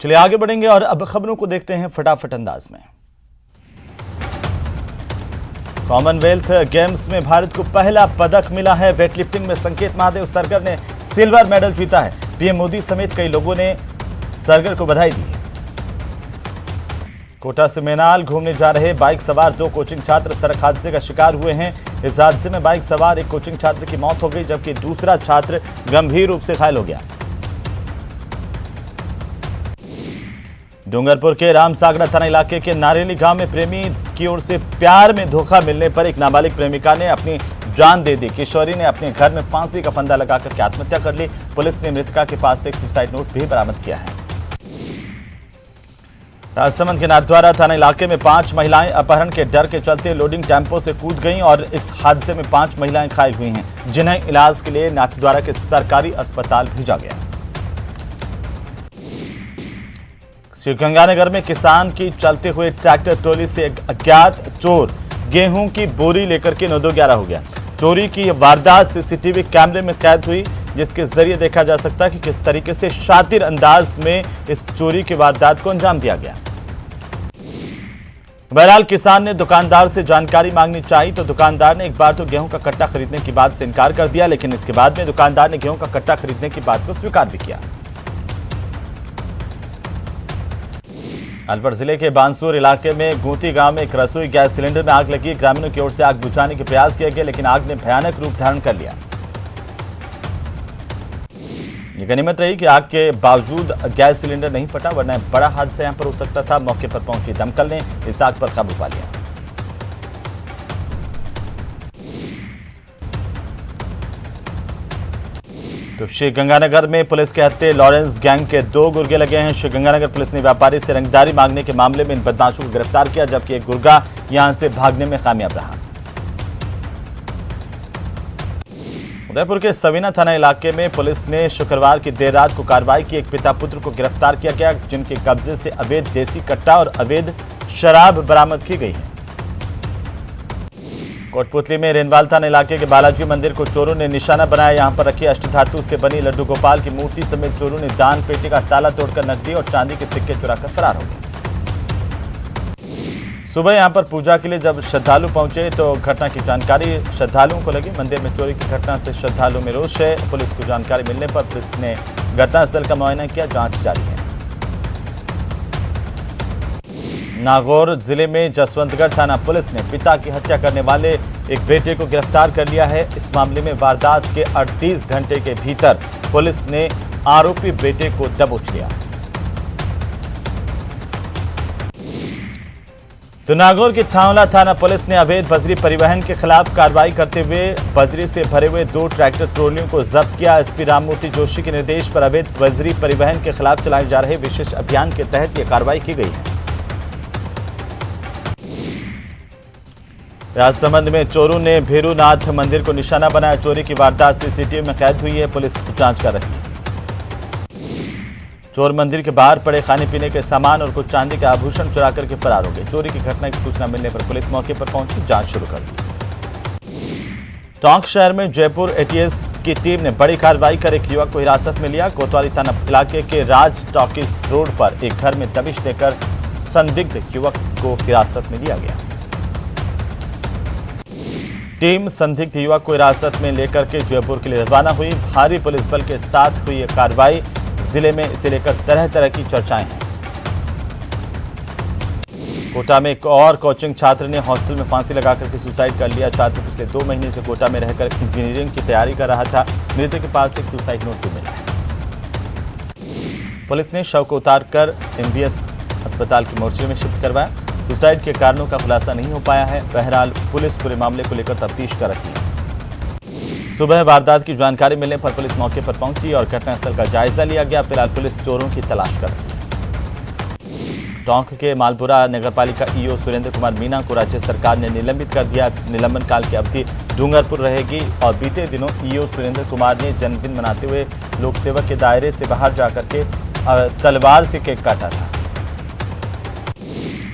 चलिए आगे बढ़ेंगे और अब खबरों को देखते हैं फटाफट अंदाज में। कॉमनवेल्थ गेम्स में भारत को पहला पदक मिला है। वेटलिफ्टिंग में संकेत महादेव सरगर ने सिल्वर मेडल जीता है। पीएम मोदी समेत कई लोगों ने सरगर को बधाई दी है। कोटा से मेनाल घूमने जा रहे बाइक सवार 2 कोचिंग छात्र सड़क हादसे का शिकार हुए हैं। इस हादसे में बाइक सवार एक कोचिंग छात्र की मौत हो गई, जबकि दूसरा छात्र गंभीर रूप से घायल हो गया। डूंगरपुर के रामसागरा थाना इलाके के नारेली गांव में प्रेमी की ओर से प्यार में धोखा मिलने पर एक नाबालिग प्रेमिका ने अपनी जान दे दी। किशोरी ने अपने घर में फांसी का फंदा लगाकर आत्महत्या कर ली। पुलिस ने मृतका के पास से एक सुसाइड नोट भी बरामद किया है। राजसमंद के नाथद्वारा थाना इलाके में 5 महिलाएं अपहरण के डर के चलते लोडिंग टेम्पो से कूद गईं और इस हादसे में 5 महिलाएं घायल हुई हैं, जिन्हें इलाज के लिए नाथद्वारा के सरकारी अस्पताल भेजा गया। श्रीगंगानगर में किसान की चलते हुए ट्रैक्टर ट्रॉली से एक अज्ञात चोर गेहूं की बोरी लेकर के 9-2-11 हो गया। चोरी की वारदात सीसीटीवी कैमरे में कैद हुई, जिसके जरिए देखा जा सकता है कि किस तरीके से शातिर अंदाज में इस चोरी की वारदात को अंजाम दिया गया। बहरहाल किसान ने दुकानदार से जानकारी मांगनी चाहिए तो दुकानदार ने एक बार तो गेहूं का कट्टा खरीदने की बात से इनकार कर दिया, लेकिन इसके बाद में दुकानदार ने गेहूं का कट्टा खरीदने की बात को स्वीकार भी किया। अलवर जिले के बांसुर इलाके में गूंती गांव में एक रसोई गैस सिलेंडर में आग लगी। ग्रामीणों की ओर से आग बुझाने के प्रयास किए गए, लेकिन आग ने भयानक रूप धारण कर लिया। ये गनीमत रही कि आग के बावजूद गैस सिलेंडर नहीं फटा, वरना बड़ा हादसा यहां पर हो सकता था। मौके पर पहुंची दमकल ने इस आग पर काबू पा लिया। तो श्रीगंगानगर में पुलिस के हत्थे लॉरेंस गैंग के 2 गुर्गे लगे हैं। श्रीगंगानगर पुलिस ने व्यापारी से रंगदारी मांगने के मामले में इन बदमाशों को गिरफ्तार किया, जबकि एक गुर्गा यहां से भागने में कामयाब रहा। उदयपुर के सवीना थाना इलाके में पुलिस ने शुक्रवार की देर रात को कार्रवाई की। एक पिता पुत्र को गिरफ्तार किया गया, जिनके कब्जे से अवैध देसी कट्टा और अवैध शराब बरामद की गई है। कोटपुतली में रेनवाल थाना इलाके के बालाजी मंदिर को चोरों ने निशाना बनाया। यहां पर रखी अष्टधातु से बनी लड्डू गोपाल की मूर्ति समेत चोरों ने दान पेटी का ताला तोड़कर नकदी और चांदी के सिक्के चुराकर फरार हो गए। सुबह यहां पर पूजा के लिए जब श्रद्धालु पहुंचे तो घटना की जानकारी श्रद्धालुओं को लगी। मंदिर में चोरी की घटना से श्रद्धालुओं में रोष है। पुलिस को जानकारी मिलने पर पुलिस ने घटनास्थल का मुआयना किया, जांच जारी है। नागौर जिले में जसवंतगढ़ थाना पुलिस ने पिता की हत्या करने वाले एक बेटे को गिरफ्तार कर लिया है। इस मामले में वारदात के 38 घंटे के भीतर पुलिस ने आरोपी बेटे को दबोच लिया। तो नागौर की थावला थाना पुलिस ने अवैध बजरी परिवहन के खिलाफ कार्रवाई करते हुए बजरी से भरे हुए 2 ट्रैक्टर ट्रॉलियों को जब्त किया। एसपी राममूर्ति जोशी के निर्देश पर अवैध बजरी परिवहन के खिलाफ चलाए जा रहे विशेष अभियान के तहत यह कार्रवाई की गई है। राजसमंद में चोरों ने भैरूनाथ मंदिर को निशाना बनाया। चोरी की वारदात सीसीटीवी में कैद हुई है, पुलिस जांच कर रही है। चोर मंदिर के बाहर पड़े खाने पीने के सामान और कुछ चांदी के आभूषण चुरा करके फरार हो गए। चोरी की घटना की सूचना मिलने पर पुलिस मौके पर पहुंची, जांच शुरू कर दी। टोंक शहर में जयपुर एटीएस की टीम ने बड़ी कार्रवाई कर एक युवक को हिरासत में लिया। कोतवाली थाना इलाके के राज टॉकीज रोड पर एक घर में दबिश देकर संदिग्ध युवक को हिरासत में लिया गया। टीम संदिग्ध युवक को हिरासत में लेकर के जयपुर के लिए रवाना हुई। भारी पुलिस बल के साथ हुई यह कार्रवाई। जिले में इसे लेकर तरह तरह की चर्चाएं हैं। कोटा में एक और कोचिंग छात्र ने हॉस्टल में फांसी लगाकर के सुसाइड कर लिया। छात्र पिछले 2 महीने से कोटा में रहकर इंजीनियरिंग की तैयारी कर रहा था। मृतक के पास एक सुसाइड नोट भी मिला है। पुलिस ने शव को उतारकर एमबीएस अस्पताल के मोर्चे में शिफ्ट करवाया। सुसाइड के कारणों का खुलासा नहीं हो पाया है। बहरहाल पुलिस पूरे मामले को लेकर तफ्तीश कर रही है। सुबह वारदात की जानकारी मिलने पर पुलिस मौके पर पहुंची और घटनास्थल का जायजा लिया गया। फिलहाल पुलिस चोरों की तलाश कर रही है। टोंक के मालपुरा नगरपालिका ईओ सुरेंद्र कुमार मीना को राज्य सरकार ने निलंबित कर दिया। निलंबन काल की अवधि डूंगरपुर रहेगी और बीते दिनों ईओ सुरेंद्र कुमार ने जन्मदिन मनाते हुए लोक सेवक के दायरे से बाहर जाकर के तलवार से केक काटा था।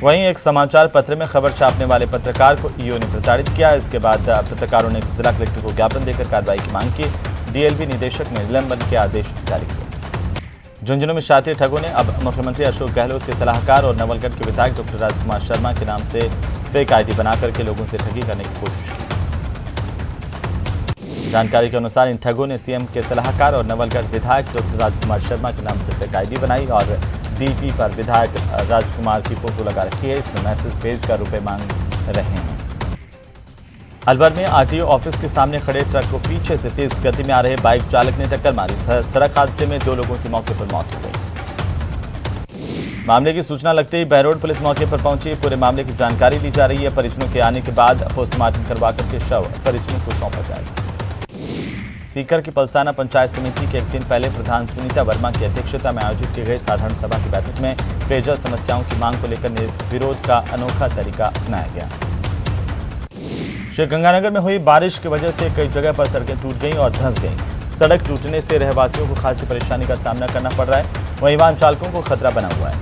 वहीं एक समाचार पत्र में खबर छापने वाले पत्रकार को ईओ ने प्रताड़ित किया। इसके बाद पत्रकारों ने जिला कलेक्टर को ज्ञापन देकर कार्रवाई की मांग की। डीएलवी निदेशक ने निलंबन के आदेश जारी किए। झुंझुनू में शातिर ठगों ने अब मुख्यमंत्री अशोक गहलोत के सलाहकार और नवलगढ़ के विधायक डॉक्टर राजकुमार शर्मा के नाम से फेक आईडी बनाकर के लोगों से ठगी करने की कोशिश की। जानकारी के अनुसार इन ठगों ने सीएम के सलाहकार और नवलगढ़ विधायक डॉक्टर राजकुमार शर्मा के नाम से फेक आईडी बनाई और डीपी पर विधायक राजकुमार की फोटो लगा रखी है। इसमें मैसेज भेजकर रुपए मांग रहे हैं। अलवर में आरटीओ ऑफिस के सामने खड़े ट्रक को पीछे से तेज गति में आ रहे बाइक चालक ने टक्कर मारी। सड़क हादसे में 2 लोगों की मौके पर मौत हो गई। मामले की सूचना लगते ही बहरोड पुलिस मौके पर पहुंची। पूरे मामले की जानकारी ली जा रही है। परिजनों के आने के बाद पोस्टमार्टम करवा करके शव परिजनों को सौंपा जाएगा। सीकर की पलसाना पंचायत समिति के एक दिन पहले प्रधान सुनीता वर्मा की अध्यक्षता में आयोजित की गई साधारण सभा की बैठक में पेयजल समस्याओं की मांग को लेकर विरोध का अनोखा तरीका अपनाया गया। श्रीगंगानगर में हुई बारिश की वजह से कई जगह पर सड़कें टूट गईं और धंस गईं। सड़क टूटने से रहवासियों को खासी परेशानी का सामना करना पड़ रहा है। वहीं वाहन चालकों को खतरा बना हुआ है।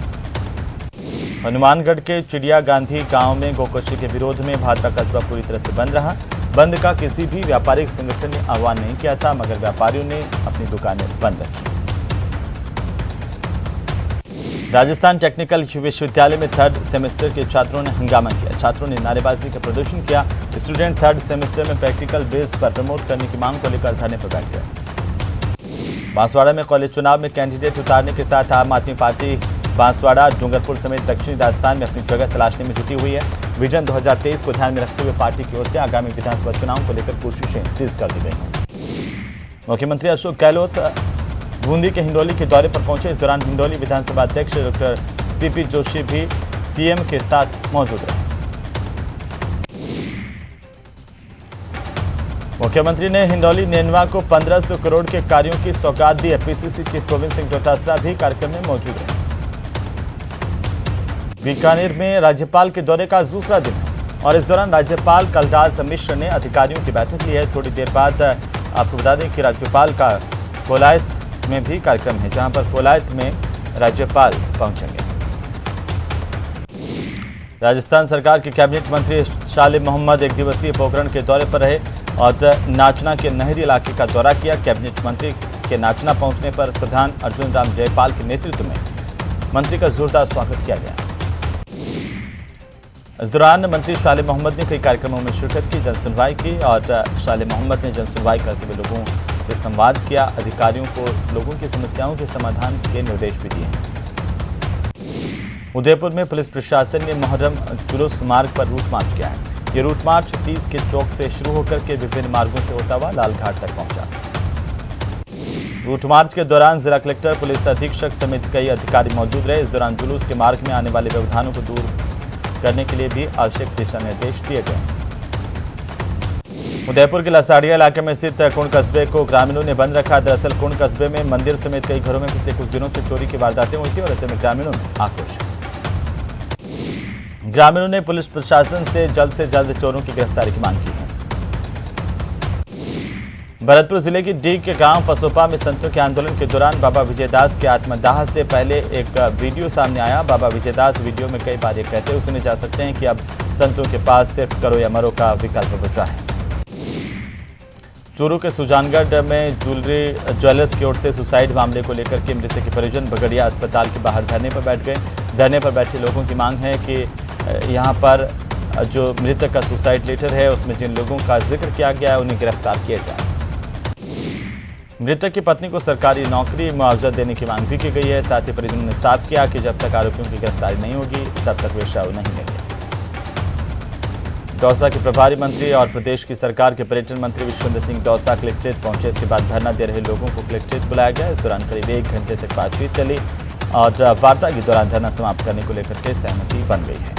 हनुमानगढ़ के चिड़िया गांधी गांव में गोकशी के विरोध में भादरा कस्बा पूरी तरह से बंद रहा। बंद का किसी भी व्यापारिक संगठन ने आह्वान नहीं किया था, मगर व्यापारियों ने अपनी दुकानें बंद रखी। राजस्थान टेक्निकल विश्वविद्यालय में 3rd सेमेस्टर के छात्रों ने हंगामा किया। छात्रों ने नारेबाजी का प्रदर्शन किया। स्टूडेंट 3rd सेमेस्टर में प्रैक्टिकल बेस पर प्रमोट करने की मांग को लेकर धरने पर बैठ गए। बांसवाड़ा में कॉलेज चुनाव में कैंडिडेट उतारने के साथ आम आदमी पार्टी बांसवाड़ा, डूंगरपुर समेत दक्षिणी राजस्थान में अपनी जगह तलाशने में जुटी हुई है। विजन 2023 को ध्यान में रखते हुए पार्टी की ओर से आगामी विधानसभा चुनाव को लेकर कोशिशें तेज कर दी गई हैं। मुख्यमंत्री अशोक गहलोत बूंदी के हिंडोली के दौरे पर पहुंचे। इस दौरान हिंडोली विधानसभा अध्यक्ष डॉक्टर सीपी जोशी भी सीएम के साथ मौजूद रहे। मुख्यमंत्री ने हिंडोली नेनवा को 1500 करोड़ के कार्यों की सौगात दी। पीसीसी चीफ गोविंद सिंह डोटासरा भी कार्यक्रम में मौजूद रहे। बीकानेर में राज्यपाल के दौरे का दूसरा दिन है और इस दौरान राज्यपाल कलराज मिश्र ने अधिकारियों की बैठक ली है। थोड़ी देर बाद आपको बता दें कि राज्यपाल का कोलायत में भी कार्यक्रम है, जहां पर कोलायत में राज्यपाल पहुंचेंगे। राजस्थान सरकार के कैबिनेट मंत्री शाले मोहम्मद 1 दिवसीय पोखरण के दौरे पर रहे और नाचना के नहरी इलाके का दौरा किया। कैबिनेट मंत्री के नाचना पहुंचने पर प्रधान अर्जुन राम जयपाल के नेतृत्व में मंत्री का जोरदार स्वागत किया गया। इस दौरान मंत्री शाले मोहम्मद ने कई कार्यक्रमों में शिरकत की, जनसुनवाई की और शाले मोहम्मद ने जनसुनवाई करते हुए लोगों से संवाद किया। अधिकारियों को लोगों की समस्याओं के समाधान के निर्देश भी दिए हैं। उदयपुर में पुलिस प्रशासन ने मुहर्रम जुलूस मार्ग पर रूट मार्च किया है। ये रूट मार्च 30 के चौक से शुरू होकर के विभिन्न मार्गों से होता हुआ लालघाट तक पहुंचा। रूट मार्च के दौरान जिला कलेक्टर, पुलिस अधीक्षक समेत कई अधिकारी मौजूद रहे। इस दौरान जुलूस के मार्ग में आने वाले व्यवधानों को दूर करने के लिए भी आवश्यक दिशा निर्देश दिए गए। उदयपुर के लसाड़िया इलाके में स्थित कुंड कस्बे को ग्रामीणों ने बंद रखा। दरअसल कुंड कस्बे में मंदिर समेत कई घरों में पिछले कुछ दिनों से चोरी की वारदातें हुई थी और ऐसे में ग्रामीणों में आक्रोश है। ग्रामीणों ने पुलिस प्रशासन से जल्द चोरों की गिरफ्तारी की मांग की है। भरतपुर जिले की डीग के गांव पसोपा में संतों के आंदोलन के दौरान बाबा विजयदास के आत्मदाह से पहले एक वीडियो सामने आया। बाबा विजयदास वीडियो में कई बार ये कहते हुए सुने जा सकते हैं कि अब संतों के पास सिर्फ करो या मरो का विकल्प बचा है। चूरू के सुजानगढ़ में ज्वेलर्स की ओर से सुसाइड मामले को लेकर के मृतक के परिजन बगड़िया अस्पताल के बाहर धरने पर बैठ गए। धरने पर बैठे लोगों की मांग है कि यहाँ पर जो मृतक का सुसाइड लेटर है उसमें जिन लोगों का जिक्र किया गया है उन्हें गिरफ्तार किया जाए। मृतक की पत्नी को सरकारी नौकरी मुआवजा देने की मांग भी की गई है। साथ ही परिजनों ने साफ किया कि जब तक आरोपियों की गिरफ्तारी नहीं होगी तब तक वे शव नहीं लेंगे। दौसा के प्रभारी मंत्री और प्रदेश की सरकार के पर्यटन मंत्री विश्वेंद्र सिंह दौसा कलेक्ट्रेट पहुंचे। इसके बाद धरना दे रहे लोगों को कलेक्ट्रेट बुलाया गया। इस दौरान करीब 1 घंटे तक बातचीत चली और वार्ता के दौरान धरना समाप्त करने को लेकर के सहमति बन गई है।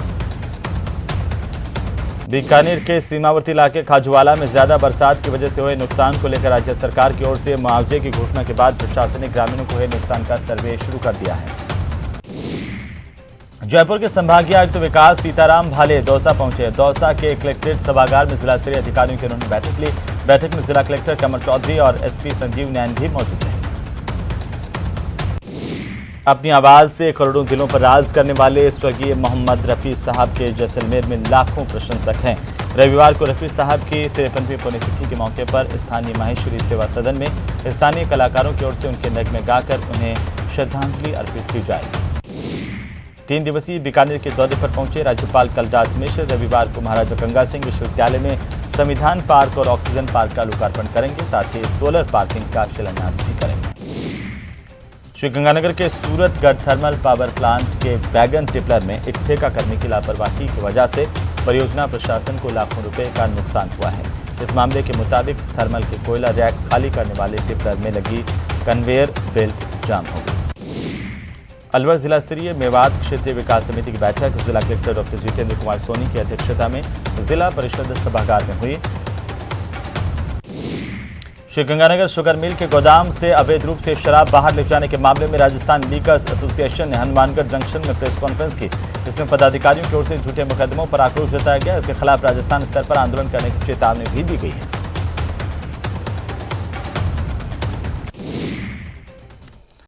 बीकानेर के सीमावर्ती इलाके खाजुवाला में ज्यादा बरसात की वजह से हुए नुकसान को लेकर राज्य सरकार की ओर से मुआवजे की घोषणा के बाद प्रशासन ने ग्रामीणों को हुए नुकसान का सर्वे शुरू कर दिया है। जयपुर के संभागीय आयुक्त विकास सीताराम भाले दौसा पहुंचे। दौसा के कलेक्ट्रेट सभागार में जिला स्तरीय अधिकारियों की उन्होंने बैठक ली। बैठक में जिला कलेक्टर कमर चौधरी और एसपी संजीव नैन भी मौजूद रहे। अपनी आवाज से करोड़ों दिलों पर राज करने वाले स्वर्गीय मोहम्मद रफी साहब के जैसलमेर में लाखों प्रशंसक हैं। रविवार को रफी साहब की 53वीं पुण्यतिथि के मौके पर स्थानीय माहेश्वरी सेवा सदन में स्थानीय कलाकारों की ओर से उनके नगमे गाकर उन्हें श्रद्धांजलि अर्पित की जाएगी। 3 दिवसीय बीकानेर के दौरे पर पहुंचे राज्यपाल कलराज मिश्र रविवार को महाराजा गंगा सिंह विश्वविद्यालय में संविधान पार्क और ऑक्सीजन पार्क का लोकार्पण करेंगे, साथ ही सोलर पार्किंग का शिलान्यास भी करेंगे। श्रीगंगानगर के सूरतगढ़ थर्मल पावर प्लांट के वैगन टिपलर में एक ठेका कर्मी की लापरवाही की वजह से परियोजना प्रशासन को लाखों रुपए का नुकसान हुआ है। इस मामले के मुताबिक थर्मल के कोयला रैक खाली करने वाले टिपलर में लगी कन्वेयर बेल्ट जाम हो गई। अलवर जिला स्तरीय मेवात क्षेत्रीय विकास समिति की बैठक जिला कलेक्टर डॉक्टर जितेंद्र कुमार सोनी की अध्यक्षता में जिला परिषद सभागार में हुई। श्रीगंगानगर शुगर मिल के गोदाम से अवैध रूप से शराब बाहर ले जाने के मामले में राजस्थान लीगर्स एसोसिएशन ने हनुमानगढ़ जंक्शन में प्रेस कॉन्फ्रेंस की, जिसमें पदाधिकारियों की ओर से झूठे मुकदमों पर आक्रोश जताया गया। इसके खिलाफ राजस्थान स्तर पर आंदोलन करने की चेतावनी भी दी गई है।